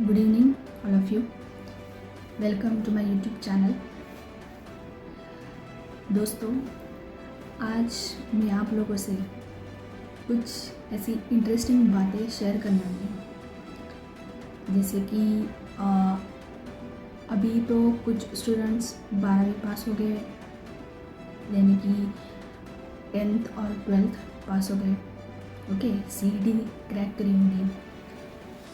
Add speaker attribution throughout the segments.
Speaker 1: Good evening, all of you. Welcome to my YouTube channel. दोस्तों, आज मैं आप लोगों से कुछ ऐसी इंटरेस्टिंग बातें शेयर करने वाली हूँ। जैसे कि अभी तो कुछ स्टूडेंट्स 12वीं पास हो गए, यानी कि 10th और 12th पास हो गए। ओके, CET क्रैक करी होंगी।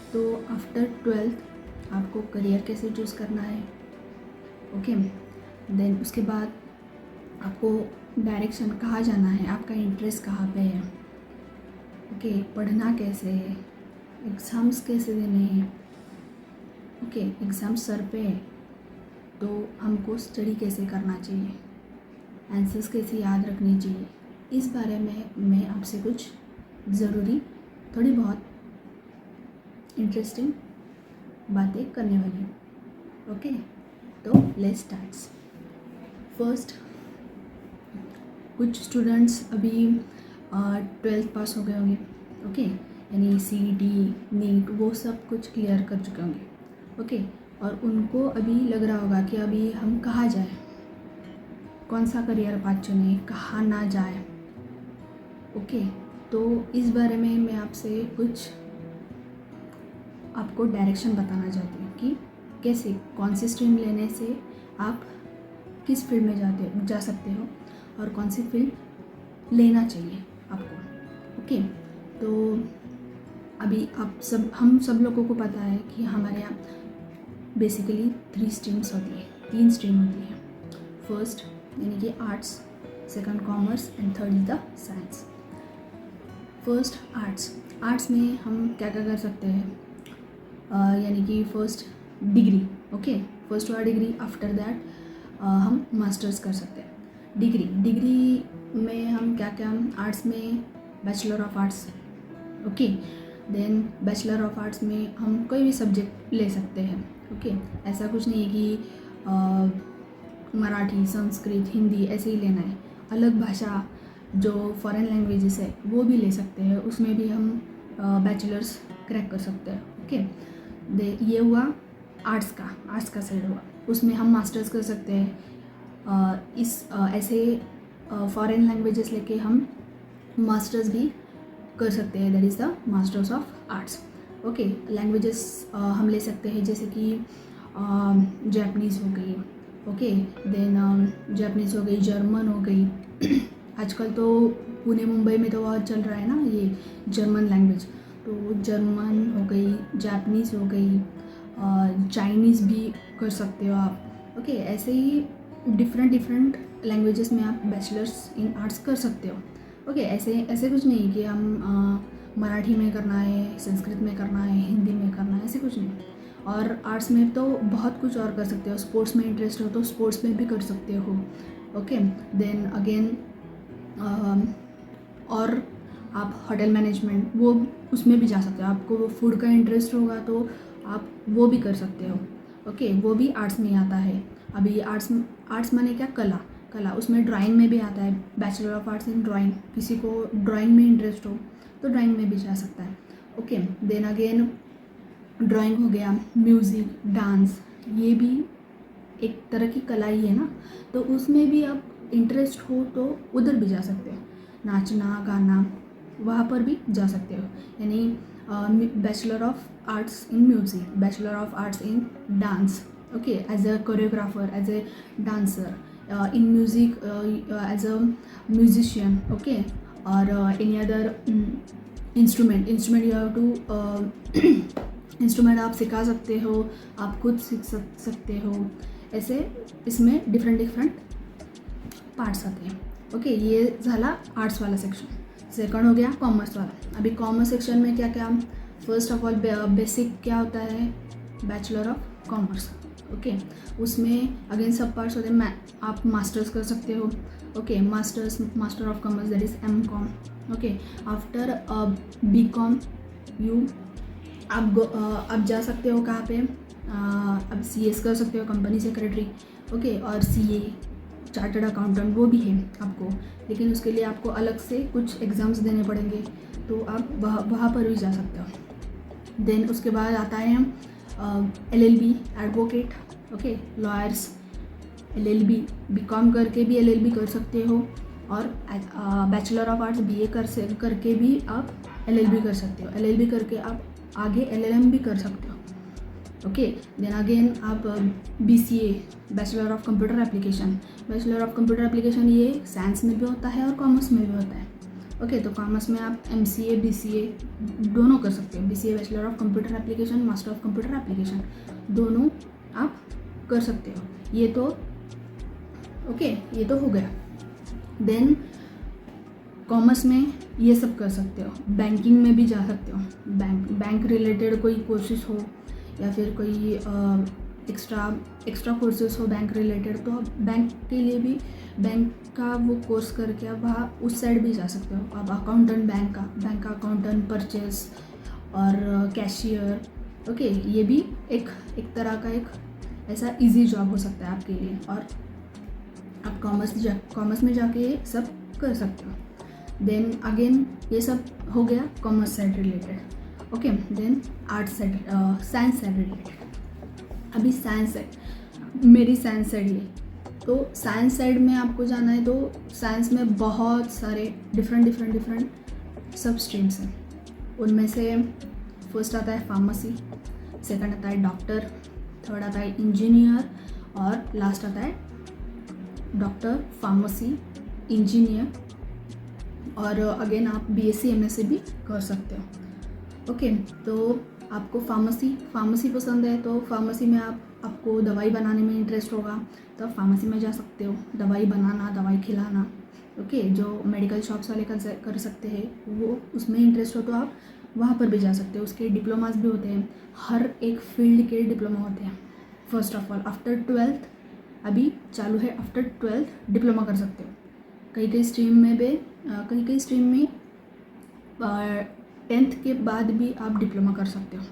Speaker 1: तो आफ्टर 12th आपको करियर कैसे चूज़ करना है, ओके। देन उसके बाद आपको डायरेक्शन कहाँ जाना है, आपका इंटरेस्ट कहाँ पे है, ओके। पढ़ना कैसे है, एग्ज़ाम्स कैसे देने हैं, ओके। एग्ज़ाम सर पे है तो हमको स्टडी कैसे करना चाहिए, आंसर्स कैसे याद रखने चाहिए, इस बारे में मैं आपसे कुछ ज़रूरी थोड़ी बहुत इंटरेस्टिंग बातें करने वाली हूँ, ओके। तो लेट्स स्टार्ट। फर्स्ट, कुछ स्टूडेंट्स अभी 12th पास हो गए होंगे, ओके। यानी CET, नीट वो सब कुछ क्लियर कर चुके होंगे, ओके। और उनको अभी लग रहा होगा कि अभी हम कहाँ जाएं, कौन सा करियर पाथ चुने, कहाँ ना जाए, ओके। तो इस बारे में मैं आपसे कुछ आपको डायरेक्शन बताना चाहती हूँ कि कैसे, कौन सी स्ट्रीम लेने से आप किस फील्ड में जा सकते हो और कौन सी फील्ड लेना चाहिए आपको, ओके। तो अभी हम सब लोगों को पता है कि हमारे यहाँ बेसिकली 3 स्ट्रीम्स होती है, 3 स्ट्रीम होती है। फर्स्ट यानी कि arts, second commerce and third is the science. First arts में हम क्या क्या कर सकते हैं, यानी कि फर्स्ट डिग्री, ओके। फर्स्ट वाला डिग्री, आफ्टर दैट हम मास्टर्स कर सकते हैं। डिग्री में हम क्या क्या, आर्ट्स में bachelor of arts, okay. Then bachelor of arts में हम कोई भी सब्जेक्ट ले सकते हैं, ओके। ऐसा कुछ नहीं है कि मराठी, संस्कृत, हिंदी ऐसे ही लेना है। अलग भाषा जो फॉरेन लैंग्वेजेस है वो भी ले सकते हैं, उसमें भी हम बैचलर्स क्रैक कर सकते हैं, ओके। ये हुआ आर्ट्स का साइड हुआ। उसमें हम मास्टर्स कर सकते हैं। ऐसे फॉरेन लैंग्वेजेस लेके हम मास्टर्स भी कर सकते हैं, that is the masters of arts, okay. Languages हम ले सकते हैं जैसे कि जापानीज़ हो गई, ओके। देन जापानीज़ हो गई, जर्मन हो गई। आजकल तो पुणे मुंबई में तो बहुत चल रहा है ना ये जर्मन लैंग्वेज, तो जर्मन हो गई, जापानीज़ हो गई, चाइनीज़ भी कर सकते हो आप, ओके। ऐसे ही डिफरेंट लैंग्वेजेस में आप बैचलर्स इन आर्ट्स कर सकते हो, ओके। ऐसे कुछ नहीं कि हम मराठी में करना है, संस्कृत में करना है, हिंदी में करना है, ऐसे कुछ नहीं। और आर्ट्स में तो बहुत कुछ और कर सकते हो। स्पोर्ट्स में इंटरेस्ट हो तो स्पोर्ट्स में भी कर सकते हो, ओके। देन अगेन और आप होटल मैनेजमेंट वो उसमें भी जा सकते हो। आपको वो फूड का इंटरेस्ट होगा तो आप वो भी कर सकते हो, ओके। वो भी आर्ट्स में ही आता है। अभी आर्ट्स माने क्या, कला, उसमें ड्राइंग में भी आता है, bachelor of arts in drawing. किसी को ड्राइंग में इंटरेस्ट हो तो ड्राइंग में भी जा सकता है, ओके। देन अगेन ड्राइंग हो गया, म्यूज़िक, डांस, ये भी एक तरह की कला ही है ना, तो उसमें भी आप इंटरेस्ट हो तो उधर भी जा सकते हो। नाचना गाना वहाँ पर भी जा सकते हो। यानी bachelor of arts in music, bachelor of arts in dance, okay, as a choreographer, as a dancer, in music as a musician, okay. और any other instrument you have to instrument आप सिखा सकते हो, आप खुद सीख सकते हो। ऐसे इसमें डिफरेंट पार्ट्स आते हैं, ओके। ये झाला आर्ट्स वाला सेक्शन। सेकंड हो गया कॉमर्स वाला। अभी कॉमर्स सेक्शन में क्या क्या, फर्स्ट ऑफ ऑल बेसिक क्या होता है, बैचलर ऑफ कॉमर्स, ओके। उसमें अगेन सब पार्ट्स होते हैं। आप मास्टर्स कर सकते हो, okay. Master of commerce, that is MCom, okay. After BCom आप जा सकते हो कहाँ पे, अब CS कर सकते हो, कंपनी सेक्रेटरी, ओके। और CA, चार्टर्ड अकाउंटेंट, वो भी है आपको, लेकिन उसके लिए आपको अलग से कुछ एग्ज़ाम्स देने पड़ेंगे, तो आप वहाँ पर भी जा सकते हो, देन उसके बाद आता है LLB advocate, okay, lawyers. LLB BCom करके भी LLB कर सकते हो, और बैचलर ऑफ आर्ट्स BA करके भी आप LLB कर सकते हो। LLB करके आप आगे LLM भी कर सकते हो, ओके। देन अगेन आप BCA bachelor of computer application. Bachelor of computer application ये साइंस में भी होता है और कॉमर्स में भी होता है, ओके। तो कॉमर्स में आप MCA BCA दोनों कर सकते हो। BCA bachelor of computer application, master of computer application, दोनों आप कर सकते हो। ये तो ओके, ये तो हो गया। देन कॉमर्स में ये सब कर सकते हो। बैंकिंग में भी जा सकते हो। बैंक रिलेटेड कोई कोर्सेज हो या फिर कोई एक्स्ट्रा कोर्सेज हो बैंक रिलेटेड, तो आप बैंक के लिए भी बैंक का वो कोर्स करके आप वहाँ उस साइड भी जा सकते हो। आप अकाउंटेंट बैंक का अकाउंटेंट, परचेस और कैशियर, ओके। ये भी एक तरह का एक ऐसा इजी जॉब हो सकता है आपके लिए, और आप कॉमर्स में जाके ये सब कर सकते हो। देन अगेन ये सब हो गया commerce side related, okay. Then arts side, science side related. अभी साइंस साइड, मेरी साइंस साइड ये, तो साइंस साइड में आपको जाना है तो साइंस में बहुत सारे डिफरेंट सब स्ट्रीम्स हैं। उनमें से फर्स्ट आता है फार्मेसी, सेकंड आता है डॉक्टर, थर्ड आता है इंजीनियर, और लास्ट आता है डॉक्टर, फार्मेसी, इंजीनियर, और अगेन आप BSc MSc भी कर सकते हो, ओके। तो आपको फार्मेसी पसंद है तो फार्मेसी में आपको दवाई बनाने में इंटरेस्ट होगा तो आप फार्मेसी में जा सकते हो। दवाई बनाना, दवाई खिलाना, ओके, जो मेडिकल शॉप्स वाले कर सकते हैं, वो उसमें इंटरेस्ट हो तो आप वहाँ पर भी जा सकते हो। उसके डिप्लोमास भी होते हैं, हर एक फील्ड के डिप्लोमा होते हैं। First of all after 12th अभी चालू है, आफ्टर 12th डिप्लोमा कर सकते हो। कई स्ट्रीम में 10th के बाद भी आप डिप्लोमा कर सकते हो।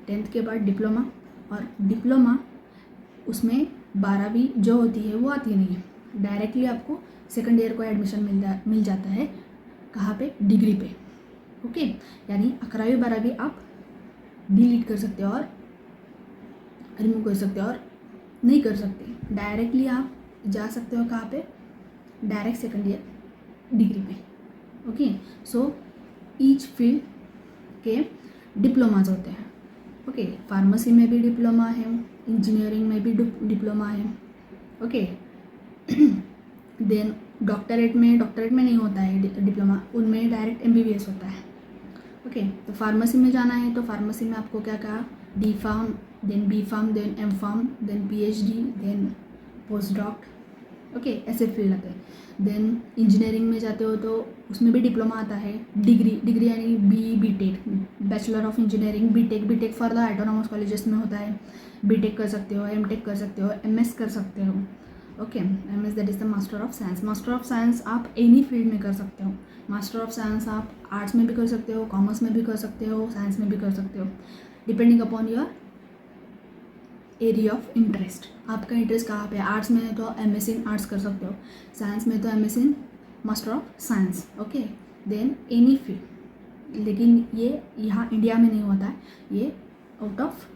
Speaker 1: 10th के बाद डिप्लोमा, और डिप्लोमा उसमें 12वीं जो होती है वो आती नहीं है, डायरेक्टली आपको सेकंड ईयर को एडमिशन मिल जाता है। कहाँ पे? डिग्री पे, ओके। यानी 11वीं 12वीं आप डिलीट कर सकते हो और रिमूव कर सकते हो और नहीं कर सकते, डायरेक्टली आप जा सकते हो कहाँ पे? डायरेक्ट सेकंड ईयर डिग्री पे, ओके। सो ईच फील्ड के डिप्लोमाज होते हैं, ओके। फार्मेसी में भी डिप्लोमा है, इंजीनियरिंग में भी डिप्लोमा है, ओके। देन डॉक्टरेट में नहीं होता है डिप्लोमा, उनमें डायरेक्ट MBBS होता है, ओके। तो फार्मेसी में जाना है तो फार्मेसी में आपको क्या कहा? D Pharm, then B Pharm, then M Pharm, then PhD, then post doc, okay, ऐसे फील्ड आते हैं। देन इंजीनियरिंग में जाते हो तो उसमें भी डिप्लोमा आता है, डिग्री यानी BTech, bachelor of engineering, BTech for the autonomous colleges में होता है। BTech कर सकते हो, MTech कर सकते हो, MS कर सकते हो, okay. MS that is the master of science. Master of science आप एनी फील्ड में कर सकते हो। मास्टर ऑफ साइंस आप आर्ट्स में भी कर सकते हो, कॉमर्स में भी कर सकते हो, साइंस में भी कर सकते हो, depending upon your area of interest. आपका इंटरेस्ट कहाँ पे है? आर्ट्स में है तो MS इन आर्ट्स कर सकते हो, साइंस में तो MS in master of science, okay. Then any field, लेकिन ये यहाँ इंडिया में नहीं होता है, ये आउट ऑफ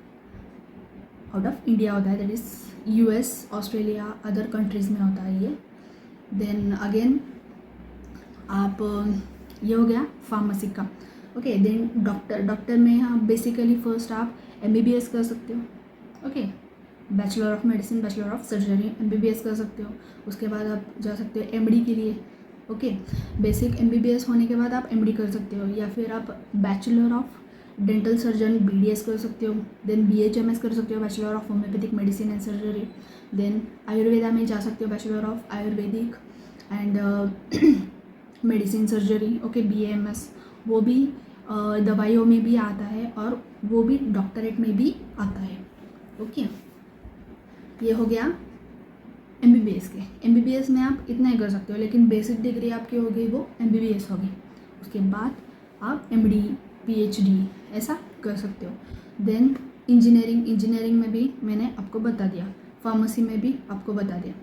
Speaker 1: इंडिया होता है, that is US, Australia, other countries में होता है ये। देन अगेन आप ये हो गया फार्मेसी का, ओके। देन डॉक्टर में आप बेसिकली फर्स्ट आप MBBS कर सकते हो, okay. Bachelor of medicine, bachelor of surgery, MBBS कर सकते हो। उसके बाद आप जा सकते हो MD के लिए, ओके। बेसिक MBBS होने के बाद आप MD कर सकते हो, या फिर आप bachelor of dental surgeon BDS कर सकते हो। देन BHMS कर सकते हो, bachelor of homeopathic medicine and surgery. Then Ayurveda में जा सकते हो, bachelor of Ayurvedic and medicine surgery, okay, BAMS। वो भी दवाइयों में भी आता है और वो भी डॉक्टरेट में भी आता है, ओके। ये हो गया MBBS के। MBBS में आप इतना ही कर सकते हो, लेकिन बेसिक डिग्री आपकी हो गई वो MBBS होगी। उसके बाद आप MD, PhD ऐसा कर सकते हो। देन इंजीनियरिंग में भी मैंने आपको बता दिया, फार्मेसी में भी आपको बता दिया,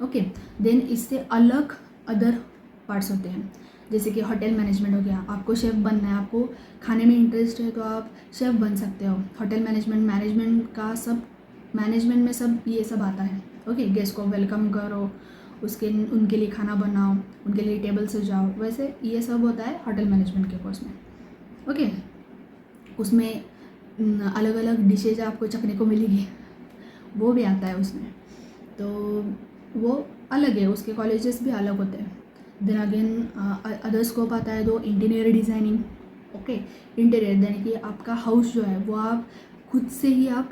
Speaker 1: ओके। देन इससे अलग अदर पार्ट्स होते हैं, जैसे कि होटल मैनेजमेंट हो गया, आपको शेफ़ बनना है, आपको खाने में इंटरेस्ट है तो आप शेफ़ बन सकते हो। होटल मैनेजमेंट का सब, मैनेजमेंट में सब ये सब आता है। ओके, गेस्ट को वेलकम करो, उसके उनके लिए खाना बनाओ, उनके लिए टेबल सजाओ, वैसे ये सब होता है होटल मैनेजमेंट के कोर्स में। ओके, उसमें अलग अलग डिशेज आपको चखने को मिलेगी, वो भी आता है उसमें, तो वो अलग है, उसके कॉलेजेस भी अलग होते हैं। देन अगेन अदर स्कोप आता है तो इंटीरियर डिज़ाइनिंग। ओके, इंटीरियर यानी कि आपका हाउस जो है वो आप खुद से ही आप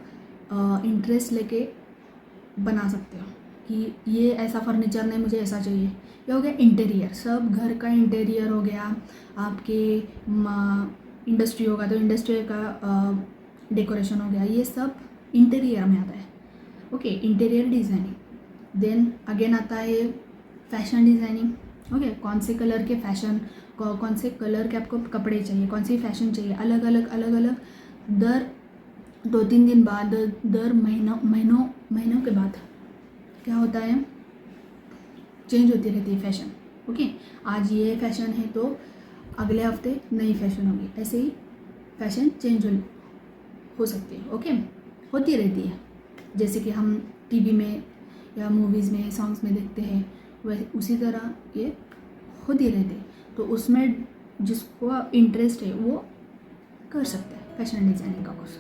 Speaker 1: इंटरेस्ट लेके बना सकते हो कि ये ऐसा फर्नीचर नहीं, मुझे ऐसा चाहिए। ये हो गया इंटीरियर, सब घर का इंटीरियर हो गया। आपके इंडस्ट्री होगा तो इंडस्ट्री का डेकोरेशन हो गया, ये सब इंटीरियर में आता है। Okay, interior designing. Then again आता है फैशन डिज़ाइनिंग। ओके, कौन से कलर के फैशन, कौन से कलर के आपको कपड़े चाहिए, कौन सी फैशन चाहिए, अलग अलग दर 2-3 दिन बाद, दर महीनों के बाद क्या होता है, चेंज होती रहती है फैशन। ओके, आज ये फैशन है तो अगले हफ्ते नई फैशन होगी, ऐसे ही फैशन चेंज हो सकती है। ओके, होती रहती है, जैसे कि हम टीवी में या मूवीज़ में, सॉन्ग्स में देखते हैं, वैसे उसी तरह ये होती रहती है। तो उसमें जिसको इंटरेस्ट है वो कर सकते हैं फैशन डिज़ाइनिंग का कोर्स।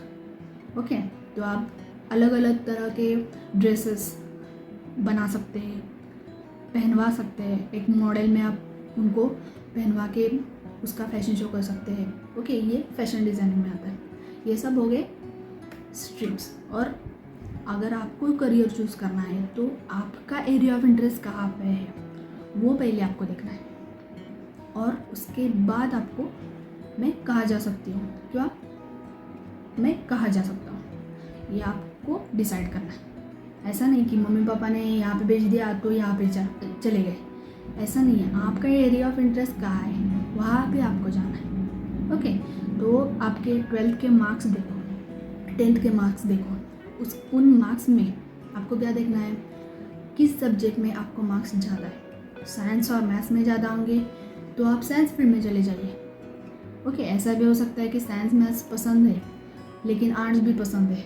Speaker 1: ओके, तो आप अलग अलग तरह के ड्रेसेस बना सकते हैं, पहनवा सकते हैं, एक मॉडल में आप उनको पहनवा के उसका फैशन शो कर सकते हैं। ओके, ये फैशन डिज़ाइनिंग में आता है। ये सब हो गए स्ट्रीम्स। और अगर आपको करियर चूज़ करना है तो आपका एरिया ऑफ इंटरेस्ट कहाँ पे है वो पहले आपको देखना है, और उसके बाद आपको मैं कहाँ जा सकती हूँ, क्या मैं कहाँ जा सकता हूँ, ये आपको डिसाइड करना है। ऐसा नहीं कि मम्मी पापा ने यहाँ पे भेज दिया तो यहाँ पे चले गए, ऐसा नहीं है। आपका एरिया ऑफ इंटरेस्ट कहाँ है वहाँ पे आपको जाना है। ओके, तो आपके 12th के मार्क्स देखो, 10th के मार्क्स देखो, उन मार्क्स में आपको क्या देखना है, किस सब्जेक्ट में आपको मार्क्स ज़्यादा है। साइंस और मैथ्स में ज़्यादा होंगे तो आप साइंस फील्ड में चले जाइए। ओके, ऐसा भी हो सकता है कि साइंस मैथ्स पसंद है लेकिन आर्ट्स भी पसंद है,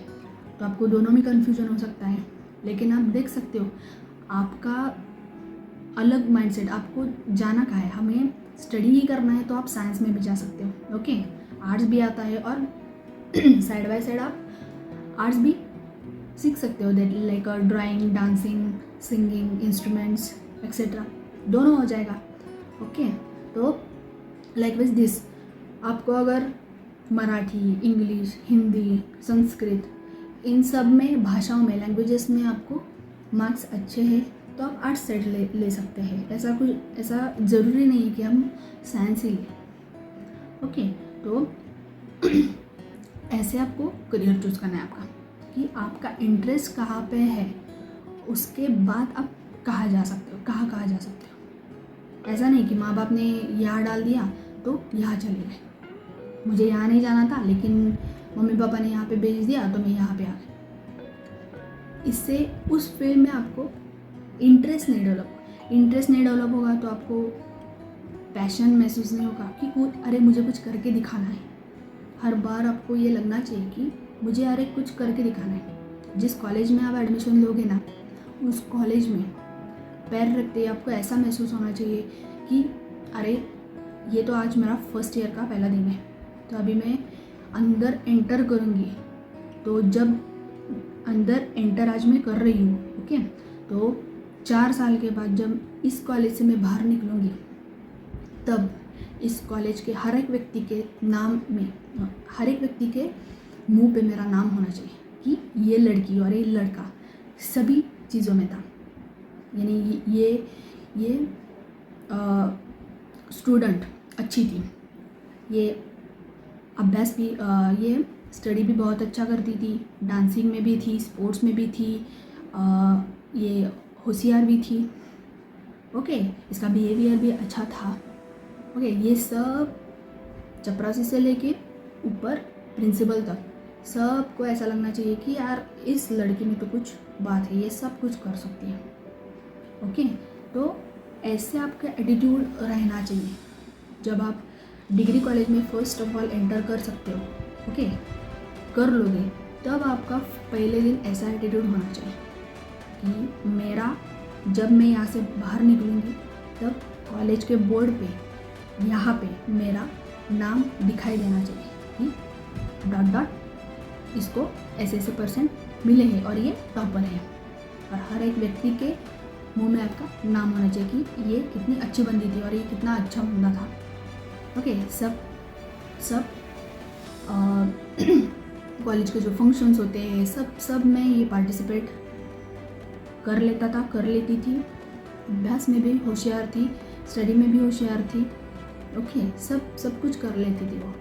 Speaker 1: तो आपको दोनों में कन्फ्यूजन हो सकता है। लेकिन आप देख सकते हो आपका अलग माइंडसेट, आपको जाना कहाँ है। हमें स्टडी ही करना है तो आप साइंस में भी जा सकते हो। ओके, आर्ट्स भी आता है और साइड बाय साइड आप आर्ट्स भी सीख सकते हो, that like drawing, dancing, singing, instruments etcetera, दोनों हो जाएगा। ओके, तो लाइक विज दिस, आपको अगर मराठी, इंग्लिश, हिंदी, संस्कृत, इन सब में भाषाओं में, लैंग्वेजेस में आपको मार्क्स अच्छे हैं तो आप आर्ट्स साइड ले सकते हैं। ऐसा ज़रूरी नहीं है कि हम साइंस ही लें। ओके, तो ऐसे आपको करियर चूज़ करना है आपका, कि आपका इंटरेस्ट कहाँ पे है, उसके बाद आप कहाँ जा सकते हो, कहाँ जा सकते हो। ऐसा नहीं कि माँ बाप ने यहाँ डाल दिया तो यहाँ चले गए, मुझे यहाँ नहीं जाना था लेकिन मम्मी पापा ने यहाँ पे भेज दिया तो मैं यहाँ पे आ गई। इससे उस फील्ड में आपको इंटरेस्ट नहीं डेवलप होगा तो आपको पैशन महसूस नहीं होगा कि अरे मुझे कुछ करके दिखाना है। हर बार आपको ये लगना चाहिए कि मुझे अरे कुछ करके दिखाना है। जिस कॉलेज में आप एडमिशन लोगे ना, उस कॉलेज में पैर रखते ही आपको ऐसा महसूस होना चाहिए कि अरे ये तो आज मेरा फर्स्ट ईयर का पहला दिन है, तो अभी मैं अंदर एंटर करूँगी, तो जब अंदर एंटर आज मैं कर रही हूँ, ओके, तो 4 साल के बाद जब इस कॉलेज से मैं बाहर निकलूँगी तब इस कॉलेज के हर एक व्यक्ति के नाम में, हर एक व्यक्ति के मुंह पे मेरा नाम होना चाहिए कि ये लड़की और ये लड़का सभी चीज़ों में था, यानी ये स्टूडेंट अच्छी थी, ये अभ्यास भी, ये स्टडी भी बहुत अच्छा करती थी, डांसिंग में भी थी, स्पोर्ट्स में भी थी, ये होशियार भी थी। ओके, इसका बिहेवियर भी अच्छा था। ओके, ये सब चपरासी से लेके ऊपर प्रिंसिपल तक सबको ऐसा लगना चाहिए कि यार इस लड़की में तो कुछ बात है, ये सब कुछ कर सकती है। ओके, तो ऐसे आपका एटीट्यूड रहना चाहिए। जब आप डिग्री कॉलेज में फर्स्ट ऑफ ऑल एंटर कर सकते हो, ओके, कर लोगे, तब आपका पहले दिन ऐसा एटीट्यूड होना चाहिए कि मेरा जब मैं यहाँ से बाहर निकलूँगी तब कॉलेज के बोर्ड पे यहाँ पे मेरा नाम दिखाई देना चाहिए कि डॉट डॉट इसको ऐसे परसेंट मिले हैं और ये टॉपर है, और हर एक व्यक्ति के मुंह में आपका नाम होना चाहिए कि ये कितनी अच्छी बंदी थी और ये कितना अच्छा बंदा था। ओके, सब कॉलेज के जो फंक्शंस होते हैं सब में ये पार्टिसिपेट कर लेती थी। अभ्यास में भी होशियार थी, स्टडी में भी होशियार थी। ओके, सब कुछ कर लेती थी वो।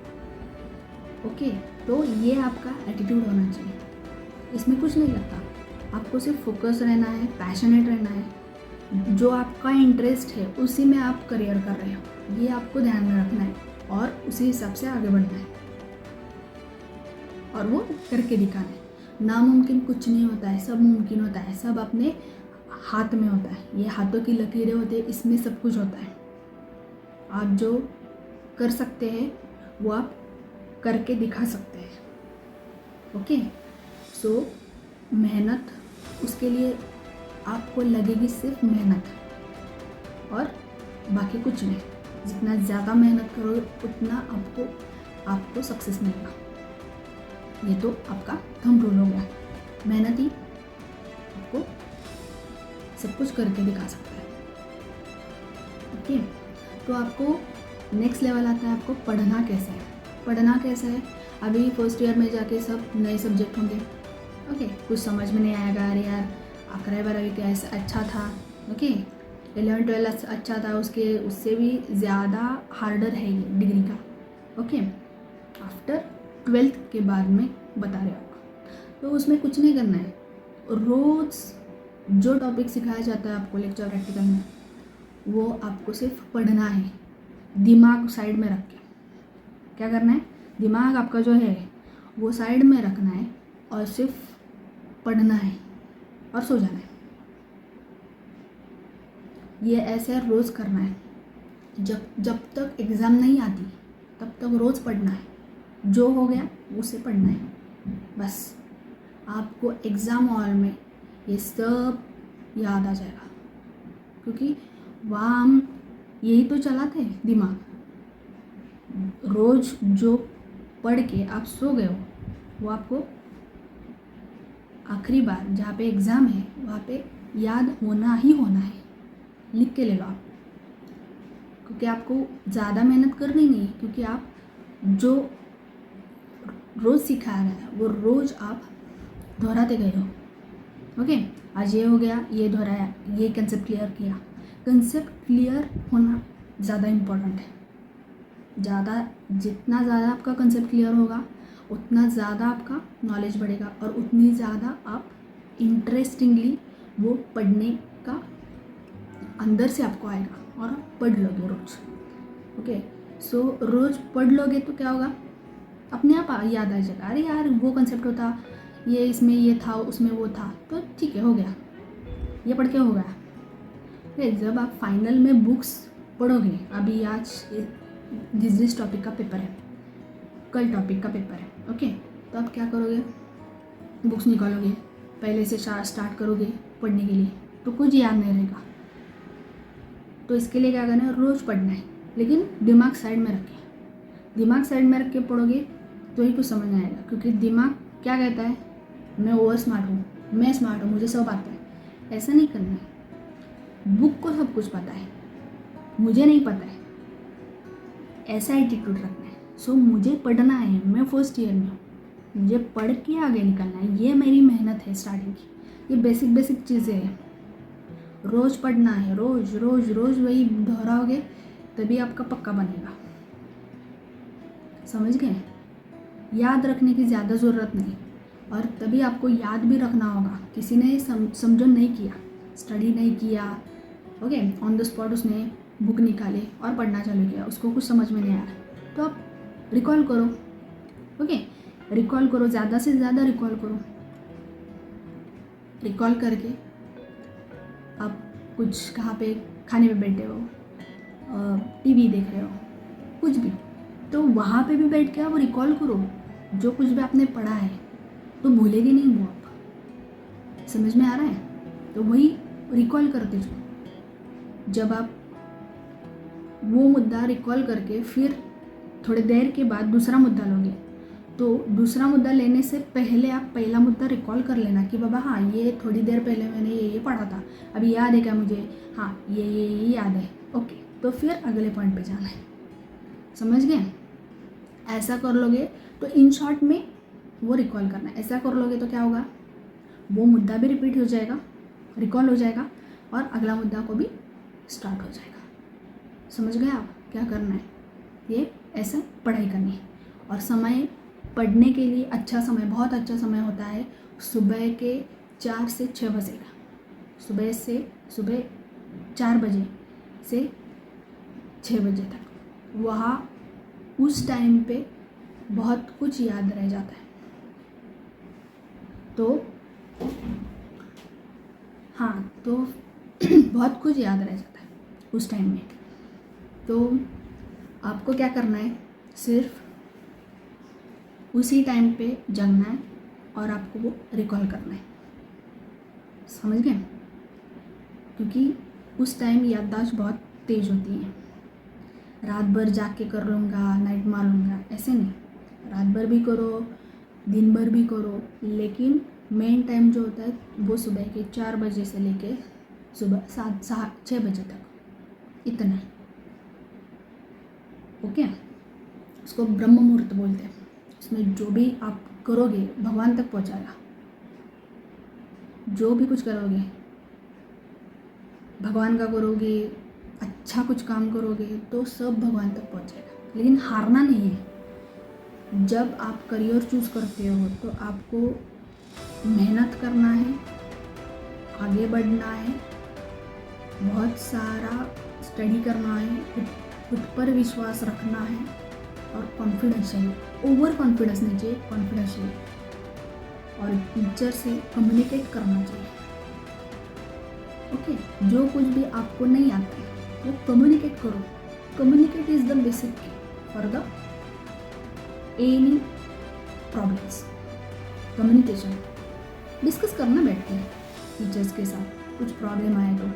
Speaker 1: ओके, तो ये आपका एटीट्यूड होना चाहिए, इसमें कुछ नहीं लगता। आपको सिर्फ फोकस रहना है, पैशनेट रहना है, जो आपका इंटरेस्ट है उसी में आप करियर कर रहे हो, ये आपको ध्यान में रखना है और उसी हिसाब से आगे बढ़ना है और वो करके दिखाना है। नामुमकिन कुछ नहीं होता है, सब मुमकिन होता है, सब अपने हाथ में होता है। ये हाथों की लकीरें होती है, इसमें सब कुछ होता है। आप जो कर सकते हैं वो आप करके दिखा सकते हैं। ओके, सो मेहनत, उसके लिए आपको लगेगी सिर्फ मेहनत और बाकी कुछ नहीं। जितना ज़्यादा मेहनत करोगे उतना आपको सक्सेस मिलेगा। ये तो आपका थंब रूल हो गया। मेहनत ही आपको सब कुछ करके दिखा सकता है। ओके, तो आपको नेक्स्ट लेवल आता है, आपको पढ़ना कैसे है। पढ़ना कैसे है, अभी फर्स्ट ईयर में जाके सब नए सब्जेक्ट होंगे। ओके, कुछ समझ में नहीं आएगा, अरे यार 11वीं क्या ऐसा अच्छा था। ओके, 11th-12th अच्छा था, उससे भी ज़्यादा हार्डर है ये डिग्री का। ओके, आफ्टर 12th के बाद में बता रहे हो आपको, तो उसमें कुछ नहीं करना है। रोज़ जो टॉपिक सिखाया जाता है आपको लेक्चर प्रैक्टिकल में, वो आपको सिर्फ पढ़ना है, दिमाग साइड में रख के। क्या करना है, दिमाग आपका जो है वो साइड में रखना है और सिर्फ पढ़ना है और सो जाना है। ये ऐसे रोज़ करना है। जब तक एग्ज़ाम नहीं आती तब तक रोज़ पढ़ना है, जो हो गया उसे पढ़ना है बस। आपको एग्ज़ाम हॉल में ये सब याद आ जाएगा, क्योंकि वहाँ हम यही तो चलाते हैं दिमाग। रोज़ जो पढ़ के आप सो गए हो वो आपको आखिरी बार जहाँ पे एग्ज़ाम है वहाँ पे याद होना ही होना है। लिख के ले लो आप, क्योंकि आपको ज़्यादा मेहनत करनी नहीं, क्योंकि आप जो रोज़ सिखा रहा है वो रोज़ आप दोहराते गए हो। ओके, आज ये हो गया, ये दोहराया, ये कंसेप्ट क्लियर किया। कंसेप्ट क्लियर होना ज़्यादा इम्पोर्टेंट है। जितना ज़्यादा आपका कंसेप्ट क्लियर होगा उतना ज़्यादा आपका नॉलेज बढ़ेगा और उतनी ज़्यादा आप इंटरेस्टिंगली वो पढ़ने का अंदर से आपको आएगा और आप पढ़ लोगे रोज़। ओके, सो रोज़ पढ़ लोगे तो क्या होगा, अपने आप याद आ जाएगा। अरे यार वो कंसेप्ट होता, ये इसमें ये था, उसमें वो था, तो ठीक है, हो गया, ये पढ़ के हो गया। फिर जब आप फाइनल में बुक्स पढ़ोगे, अभी आज जिस टॉपिक का पेपर है, कल टॉपिक का पेपर है, ओके, तो आप क्या करोगे, बुक्स निकालोगे, पहले से स्टार्ट करोगे पढ़ने के लिए, तो कुछ याद नहीं रहेगा। तो इसके लिए क्या करना है, रोज़ पढ़ना है, लेकिन दिमाग साइड में रख के पढ़ोगे तो ही कुछ समझ में आएगा। क्योंकि दिमाग क्या कहता है, मैं ओवर स्मार्ट हूँ, मैं स्मार्ट हूँ, मुझे सब आता है। ऐसा नहीं करना है। बुक को सब कुछ पता है, मुझे नहीं पता है, ऐसा एटीट्यूड रखना है। सो मुझे पढ़ना है, मैं फर्स्ट ईयर में हूँ, मुझे पढ़ के आगे निकलना है, ये मेरी मेहनत है स्टार्टिंग की। ये बेसिक चीज़ें हैं, रोज़ पढ़ना है, रोज़ वही दोहराओगे तभी आपका पक्का बनेगा। समझ गए? याद रखने की ज़्यादा ज़रूरत नहीं, और तभी आपको याद भी रखना होगा। किसी ने समझो नहीं किया, स्टडी नहीं किया, ओके, ऑन द स्पॉट उसने बुक निकाले और पढ़ना चालू किया, उसको कुछ समझ में नहीं आ रहा, तो आप रिकॉल करो। ओके, रिकॉल करो, ज़्यादा से ज़्यादा रिकॉल करो। रिकॉल करके आप कुछ कहाँ पे खाने पे बैठे हो, टीवी देख रहे हो, कुछ भी, तो वहाँ पे भी बैठ के आप रिकॉल करो जो कुछ भी आपने पढ़ा है, तो भूलेगी नहीं वो आप। समझ में आ रहा है? तो वही रिकॉल करते जाओ। जब आप वो मुद्दा रिकॉल करके फिर थोड़ी देर के बाद दूसरा मुद्दा लोगे, तो दूसरा मुद्दा लेने से पहले आप पहला मुद्दा रिकॉल कर लेना कि बाबा हाँ ये थोड़ी देर पहले मैंने ये पढ़ा था, अभी याद है क्या मुझे, हाँ ये याद है, ओके, तो फिर अगले पॉइंट पे जाना है। समझ गए? ऐसा कर लोगे तो इन शॉर्ट में वो रिकॉल करना है। ऐसा कर लोगे तो क्या होगा, वो मुद्दा भी रिपीट हो जाएगा, रिकॉल हो जाएगा, और अगला मुद्दा को भी स्टार्ट हो जाएगा। समझ गए आप क्या करना है? ये ऐसा पढ़ाई करनी है। और समय पढ़ने के लिए अच्छा समय, बहुत अच्छा समय होता है सुबह के 4 से 6 बजे का। सुबह 4 बजे से 6 बजे तक, वहाँ उस टाइम पे बहुत कुछ याद रह जाता है। तो हाँ, तो बहुत कुछ याद रह जाता है उस टाइम में। तो आपको क्या करना है, सिर्फ उसी टाइम पे जगना है और आपको वो रिकॉल करना है। समझ गए? क्योंकि उस टाइम याददाश्त बहुत तेज़ होती है। रात भर जाग के कर लूँगा, नाइट मार लूँगा, ऐसे नहीं। रात भर भी करो, दिन भर भी करो, लेकिन मेन टाइम जो होता है वो सुबह के 4 बजे से लेके सुबह 6 बजे तक, इतना। ओके, उसको ब्रह्म मुहूर्त बोलते हैं। उसमें जो भी आप करोगे भगवान तक पहुंचाएगा। जो भी कुछ करोगे भगवान का करोगे, अच्छा कुछ काम करोगे तो सब भगवान तक पहुंचेगा। लेकिन हारना नहीं है। जब आप करियर चूज़ करते हो तो आपको मेहनत करना है, आगे बढ़ना है, बहुत सारा स्टडी करना है, खुद पर विश्वास रखना है, और कॉन्फिडेंस चाहिए। ओवर कॉन्फिडेंस नहीं चाहिए, कॉन्फिडेंस चाहिए। और टीचर से कम्युनिकेट करना चाहिए। ओके, जो कुछ भी आपको नहीं आता है वो कम्युनिकेट करो। Communicate is the basic for the any problems. Communication discuss करना बैठते हैं टीचर्स के साथ। कुछ प्रॉब्लम आए तो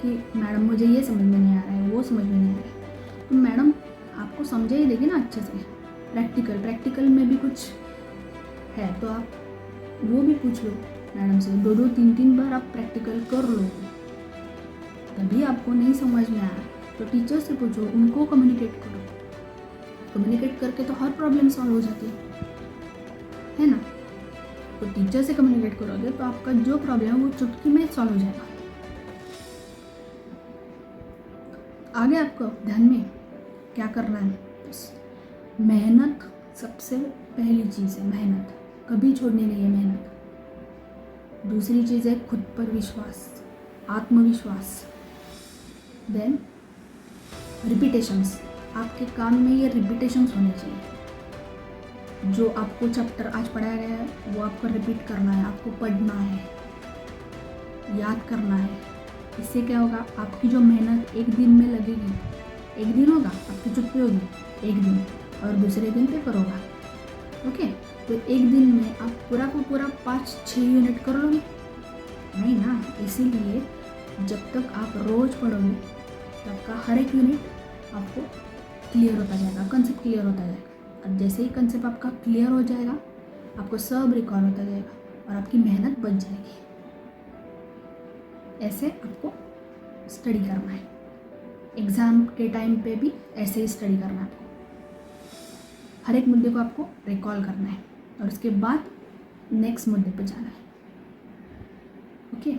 Speaker 1: कि मैडम मुझे ये समझ में नहीं आ रहा है, वो समझ में नहीं आ रहा है, तो मैडम आपको समझा ही देगी ना अच्छे से। प्रैक्टिकल में भी कुछ है तो आप वो भी पूछ लो मैडम से। 2-2, 3-3 बार आप प्रैक्टिकल कर लो, तभी आपको नहीं समझ में आया तो टीचर से पूछो, उनको कम्युनिकेट करो। कम्युनिकेट करके तो हर प्रॉब्लम सॉल्व हो जाती है ना। तो टीचर से कम्युनिकेट करोगे तो आपका जो प्रॉब्लम है वो चुटकी में सॉल्व हो जाएगा। आगे आपको ध्यान में क्या करना है, मेहनत सबसे पहली चीज़ है। मेहनत कभी छोड़नी नहीं है, मेहनत। दूसरी चीज़ है खुद पर विश्वास, आत्मविश्वास। Then repetitions. आपके काम में ये रिपीटेशंस होने चाहिए। जो आपको चैप्टर आज पढ़ाया गया है वो आपको रिपीट करना है, आपको पढ़ना है, याद करना है। इससे क्या होगा, आपकी जो मेहनत एक दिन में लगेगी, एक दिन होगा आपकी छुट्टी होगी एक दिन, और दूसरे दिन पेपर होगा। ओके, तो एक दिन में आप पूरा को पूरा 5-6 यूनिट कर लोगे नहीं ना। इसीलिए जब तक आप रोज़ पढ़ोगे तब का हर एक यूनिट आपको क्लियर होता जाएगा, कंसेप्ट क्लियर होता जाएगा। और जैसे ही कंसेप्ट आपका क्लियर हो जाएगा आपको सब रिकॉल होता जाएगा और आपकी मेहनत बच जाएगी। ऐसे आपको स्टडी करना है। एग्ज़ाम के टाइम पे भी ऐसे ही स्टडी करना है आपको। हर एक मुद्दे को आपको रिकॉल करना है और उसके बाद नेक्स्ट मुद्दे पे जाना है। ओके।